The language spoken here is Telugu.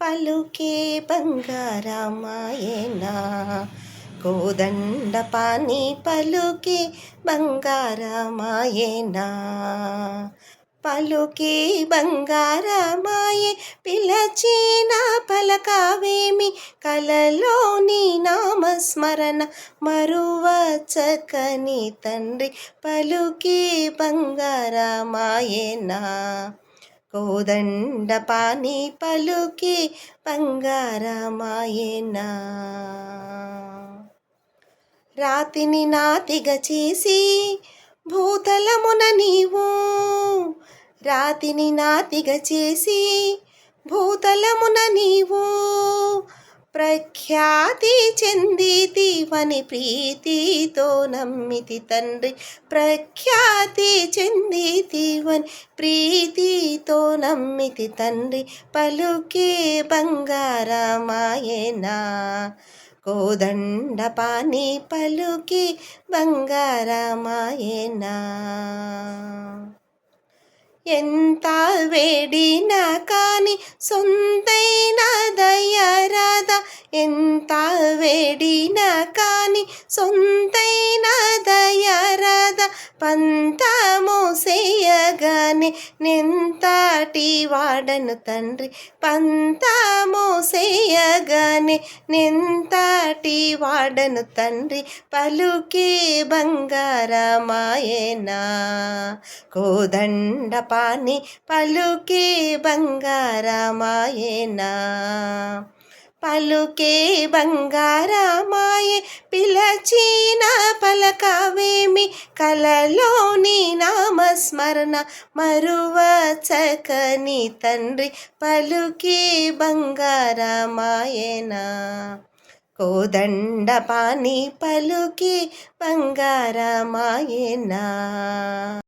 పలుకే బంగారమాయెనా కోదండపాణి పలుకే బంగారమాయెనా పలుకే బంగారమాయె పిలచిన పలకవేమి కలలోని నామస్మరణ మరువచకని తండ్రి పలుకే బంగారమాయెనా కోదండపాణి పలుకే బంగారమాయెనా రాతిని నాతిగా చేసి భూతలమున నీవు రాతిని నాతిగా చేసి భూతలమున నీవు ప్రఖ్యాతి చెందితివని ప్రీతితో నమ్మితి తండ్రి ప్రఖ్యాతి చెందితివని ప్రీతితో నమ్మితి తండ్రి పలుకే బంగారమాయెనా కోదండపాణి పలుకే బంగారమాయెనా ఎంత వేడినా కాని సొంతైన దయరాదా ఎంత వేడినా కాని సొంతైన దయరాదా పంతము సేయగానే నెంతటి వాడను తండ్రి పంతము సేయగానే నెంతటి వాడను తండ్రి పలుకే బంగారమాయెనా కోదండపాణి పలుకే బంగారమాయెనా పలుకే బంగారమాయె పిలచిన పలకవేమి కలలోని నామస్మరణ మరువచకని తండ్రి పలుకే బంగారమాయెనా కోదండపాణి పలుకే బంగారమాయెనా